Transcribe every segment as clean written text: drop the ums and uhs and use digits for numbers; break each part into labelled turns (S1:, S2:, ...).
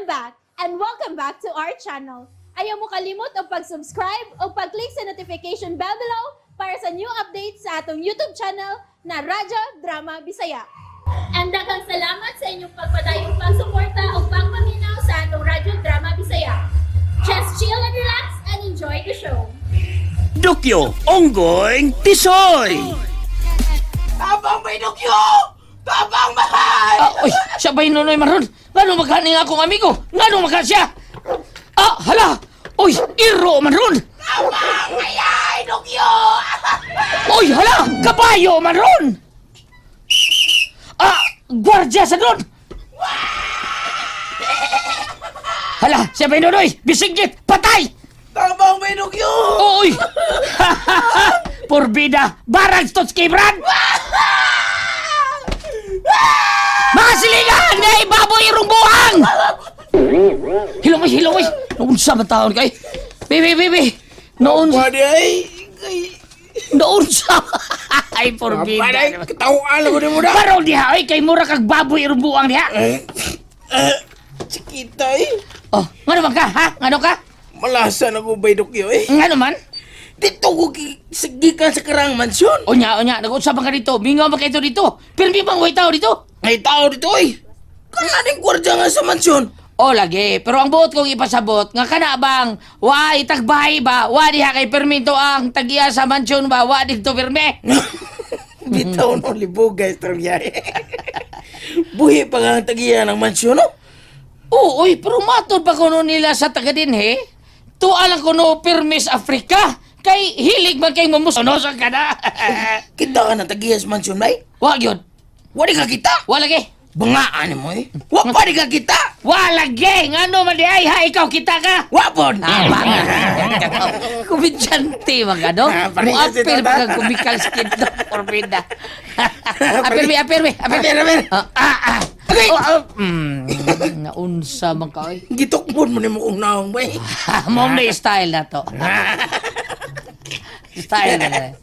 S1: back and welcome back to our channel. Ayaw mo kalimot o pag-subscribe o pag-click sa notification bell below para sa new updates sa atong YouTube channel na Radyo Drama Bisaya. And daghang salamat sa inyong pagpadayong pagsuporta o pagpaminaw sa atong Radyo Drama Bisaya. Just chill and relax and enjoy the show.
S2: Dokyo, Onggoy, Tisoy!
S3: Tabang may dukyo! Tabang mahal!
S4: Uy, siya ba'y nunoy maron? Ngano magkaning akong amigo? Ngano magkan siya? Hala! Uy, iro maron!
S3: Tabang mayay dukyo!
S4: Uy, hala! Kabayo maron! Gwardya sa doon! Hala, siya ba'y nunoy? Bisigit! Patay!
S3: Tabang may dukyo!
S4: Uy! Porbida! Barang Stotski Brad! Mga silingan! Ngay baboy irong buhang! Hilomay! Naunsa ba taon kay? Bibi! Naunsa! Ay, porbida!
S3: Paday, katawaan ko din mo na!
S4: Parol diha, ay, kay mura kag baboy irong buhang diha!
S3: Chikita
S4: Oh, ngano man ka, ha? Ngano ka?
S3: Malasa na ko bay dukyo
S4: Ngano man?
S3: Dito ko sigikan sa karang mansyon!
S4: Onya, nag-usapan ka dito. Mingaw ba kayo dito? Pero di bang way tao dito?
S3: May tao dito Kananing gwardya nga sa mansyon!
S4: O lagi, pero ang buot kong ipasabot, nga kana bang, wa itagbahay ba, wa diha kay permito ang tagiya sa mansyon ba, wa dito perme.
S3: Bitaw no libugay istorya Buhi pa nga ang tagiya ng mansyon no?
S4: Uy, pero matod pa kuno nila sa taga din he. Tualang kuno permis Afrika, kay hilig man kay mamusonosan ka na.
S3: Kita ka ng tagiya sa mansyon bay?
S4: Wa gyud,
S3: Wadi ka kita!
S4: wa lagi.
S3: Bangaan mo Wa pa di ka kita!
S4: Wa lagi, ngano man di ay ha, ikaw kita ka.
S3: Wapon!
S4: Kumidyante mga no?
S3: Parehas ito,
S4: Muapir
S3: ba?
S4: mga kumikal skin do, porbida. Apirme.
S3: Okay.
S4: Naunsa man ka, oy.
S3: Gitukmon mo ni mo kung naong bay.
S4: Mom na style na to. Style na.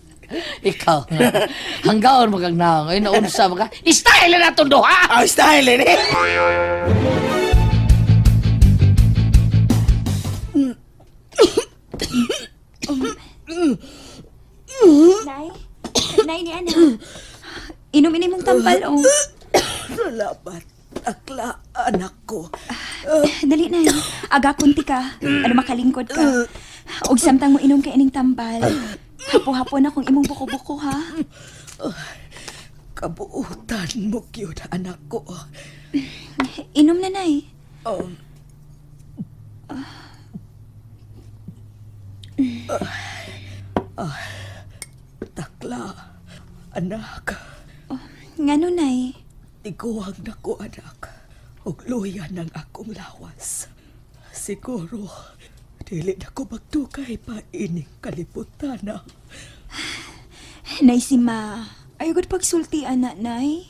S4: Ikaw nga. Hanggaon mo kang naong. Ay, naunsa man ka. Style na to do, ha?
S3: Ah, style eh.
S5: Nay ni Ana. Inom mong tampal, oh.
S6: Salamat, akla, anak ko.
S5: Dali, Nay. Aga kunti ka. Ano makalingkod ka. Og samtang mo inom ka ining tampal. Hapo-hapo na kung imong buko-buko, ha?
S6: Kabuutan mo yun, anak ko.
S5: Inom na, Nay.
S6: Takla, anak.
S5: Ngano, Nay?
S6: Tiguang na ko, anak. Og luyan ng akong lawas. Siguro, dili na ko magtukay pa ining kalibutan na.
S5: Nay, si Ma. Ayugod pagsultian na, Nay.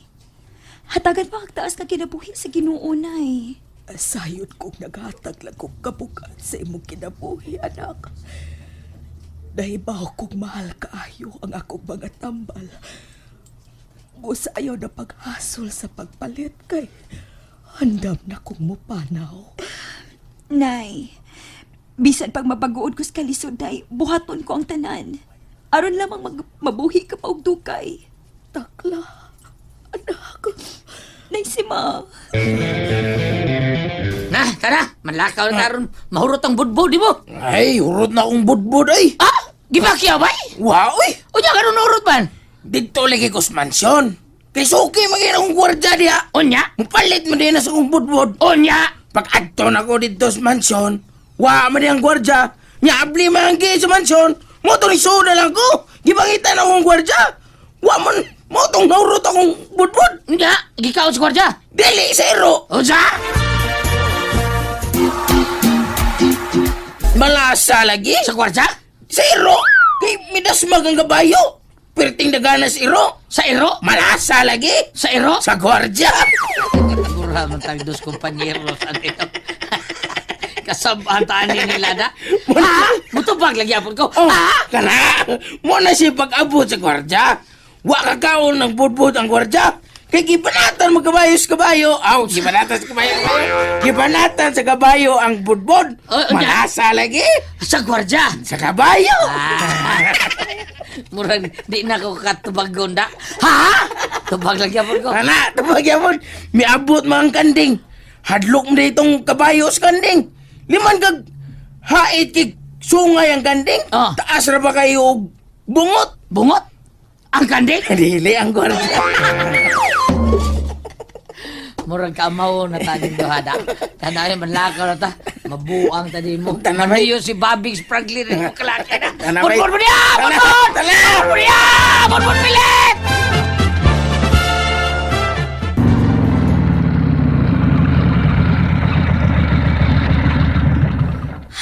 S5: Hatagan pa kagtaas ka kinabuhi sa Ginoo, Nay.
S6: Sayod kong naghatag lang kong kabukat sa imong kinabuhi, anak. Nahibaw kong mahal kaayo ang akong mga tambal. Usayaw na paghasol sa pagpalit kay handam na kong mupanaw.
S5: Nay, bisan pag mapaguod ko sa kalisod, Nay, buhaton ko ang tanan. Aron lamang mabuhi ka pa og dukay.
S6: Takla, anak.
S5: Nay, si Ma.
S4: Kana, manlakaw na karon. Mahurot ang budbud, di mo?
S3: Ay, urot na akong budbud ay.
S4: Gibakya ba?
S3: Wow, uy.
S4: Unya karon urot man?
S3: Dito lagi ko sa mansyon. Kay suki magiging akong gwardya diya.
S4: Unya?
S3: Mupalit mo din na sa akong budbud.
S4: Unya?
S3: Pag adto na ko dito sa mansyon, wa man ang gwardya. Nyabli man ang sa mansyon. Moto ni soda lang ko. Gibangitan akong gwardya. Wa man, motong naurot akong budbud.
S4: Unya? Gikaw sa kwardiya?
S3: Dili, zero.
S4: Usa?
S3: Malasa lagi.
S4: Sa kwardiya?
S3: Zero. Kay midas magang gabayo. Perting daganas iro.
S4: Sa iro?
S3: Malasa lagi.
S4: Sa iro?
S3: Sa gwardya.
S4: Sigura man tayo dos kompanyeros. Kasabataan ni nila na. Mutubag lagi apon ko.
S3: Oh, kana. Mo na siya pag-abot sa gwardya. Wa kakaon ng budbud ang gwardya. Kay gibanatan magkabayo. Gibanatan sa kabayo. Gibanatan sa kabayo ang budbod. Malasa lagi.
S4: Sa gwardya.
S3: Sa kabayo.
S4: Murag, di na ko katubag gonda. Ha? Tubag lang yapon ko.
S3: Ana, tabagyamon. Miabot mga kanding. Hadlok mo itong kabayo sa kanding. Liman kag hait kig sungay ang kanding.
S4: Ah.
S3: Taas ra ba kayo og bungot?
S4: Bungot? Ang kanding?
S3: Dili ang gwardiya.
S4: Murag kamaw na tading dohada. Tanayan manlakaw na ta. Mabuang tadi mo.
S3: Tanamay.
S4: Manayo si Bobby Spragley rin mo kalaki na.
S3: Tanamay.
S4: Bunbun mo niya! Bunbun!
S3: Tala!
S4: Bunbun mo niya! Bunbun pilit!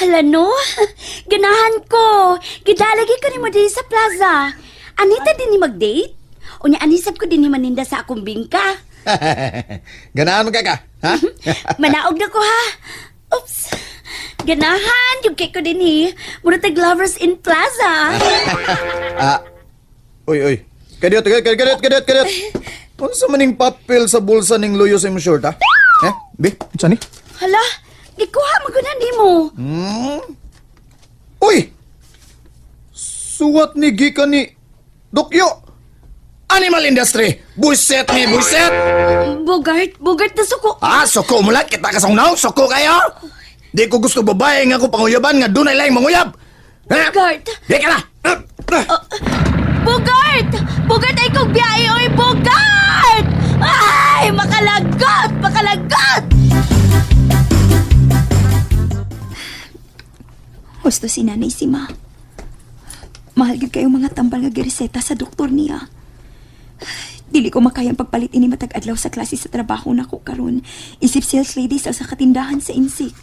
S7: Hala no, ganahan ko. Gidalagi ko ni mo din sa plaza. Anita din ni mag-date? O niya anisap ko din ni maninda sa akong bingka.
S8: Ganahan mo ka? Ha?
S7: Manaog na ko ha. Oops. Ganahan, yung cake ko din Muna tag lovers in plaza.
S8: Uy. Kadiyot. Unsa maning papel sa bulsa ning luyo sa imong short, ha? Be, unsa ni?
S7: Hala, gikuha maguna ni mo.
S8: Uy! Suwat ni gikan ni Dokyo! Animal industry! Buset ni buset!
S7: Bogart na suko.
S8: Soko mo lang, kita kasangnaw, soko kayo! Di ko gusto babae nga ko panguyaban nga dunay lang manguyab!
S7: Bogart!
S8: Di ka na!
S7: Bogart ay kong biyahe, oy, Bogart! Ay, makalagot!
S5: Gusto si nanay si ma. Mahal gid kayong mga tambal nga gireseta sa doktor niya. Dili ko makayang pagpalit ini matag adlaw sa klase sa trabaho nako karon. Isip sales lady sa katindahan sa insik.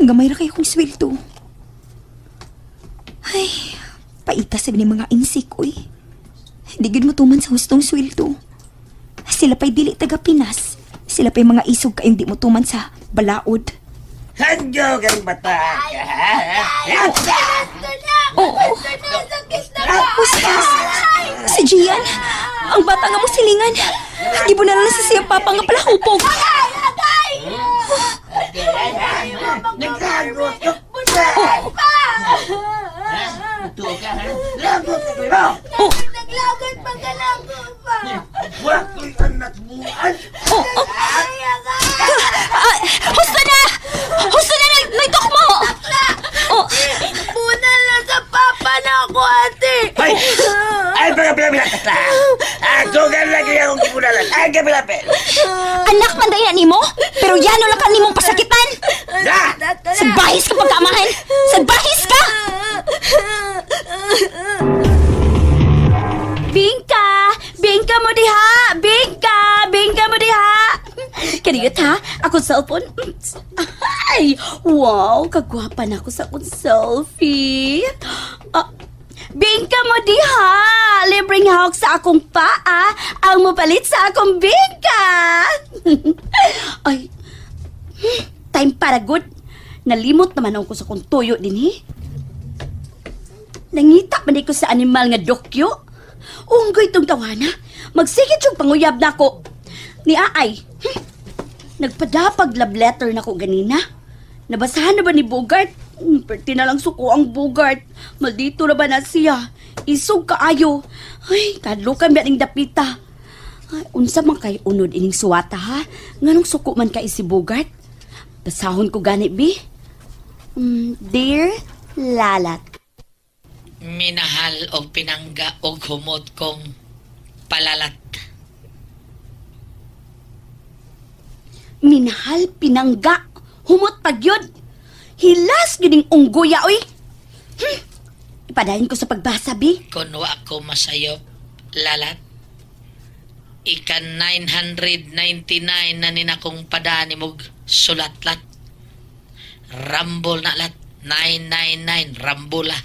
S5: Gamay ra kay kong sweldo. Ay, paita sa ni mga insik oy. Di gid mo tuman sa hustong sweldo. Sila pa'y dili taga Pinas. Sila pa'y mga isog kayong di mo tuman sa balaod.
S3: Hadyo kang bata.
S5: Si Gian, ang bata nga mo silingan. Di mo na lang sa siyang papa nga pala hupog.
S7: Naglagot pa ka lang ko pa.
S3: Wako'y anak buwan.
S5: Husto na! Nagtok mo!
S7: Muna lang sa papa na ako, ate.
S3: Ay, pagkapilapilat ka. Ako ka lagi akong kipunalan. Ay, kapilapil.
S5: Anak man daya ni mo, pero yano lang ka ni mong pasakitan.
S3: Da!
S5: Sagbahis ka pagkaamahan! Sagbahis ka!
S7: Bingka mo diha! Bingka mo diha! Kaniyot ha? Ako cellphone? Ay! Wow! Kagwapa na ako sa akong selfie! Bingka mo diha! Libreng hawak sa akong paa! Ang mapalit sa akong bingka! Ay! Time para good! Nalimot naman ako sa akong tuyo din Nangita man ko sa animal nga dokyo. Unggoy itong tawana. Magsigit yung panguyab na ko. Ni Aay. Nagpadapag love letter na ko ganina. Nabasahan na ba ni Bogart? Perti na lang suko ang Bogart. Maldito na ba na siya? Isog kaayo. Ay, kadlukan ba ning dapita? Ay, unsa man kay unod ining suwata ha? Nganong suko man kay si Bogart? Basahon ko gani bi? Dear Lalat.
S4: Minahal og pinangga og humot kong palalat.
S7: Minahal pinangga. Humot pagyod. Hilas gining unggoya, oy. Ipadayon ko sa pagbasa, bi.
S4: Kuno ako masayop, lalat. Ika 999 na ninakong padani mog sulatlat. Rambol na lat. 999, rambula.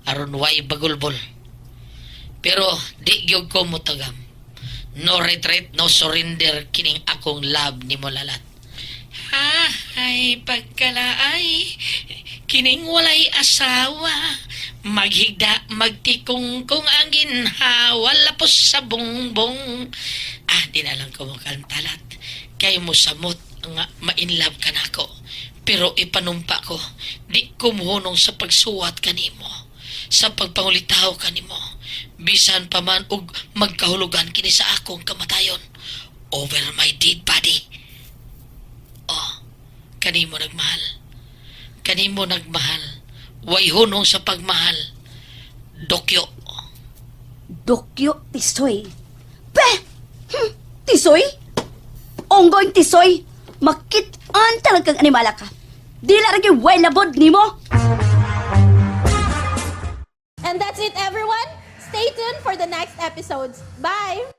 S4: Aron way bagulbol. Pero di gyud ko mutagam. No retreat, no surrender kining akong love ni mo lalat. Ay, pagkalaay, kining walay asawa, Maghigda, magtikong kung ang ginhawa, lapos sa bongbong. Di na lang ko makantalat. Kay mo samot nga ma-inlove ka na ako. Pero ipanumpa ko, di kumuhunong sa pagsuwat kanimo. Sa pagpangulitaw kanimo. Bisan pa man og magkahulugan kini sa akong kamatayon. Over my dead body. Kanimo nagmahal. Kanimo nagmahal. Way hunong sa pagmahal. Dokyo.
S7: Dokyo Tisoy. Pe! Tisoy? Onggoy Tisoy, makit-an talagang animala ka. Dila rin yung way labod ni mo.
S1: And that's it, everyone. Stay tuned for the next episodes. Bye!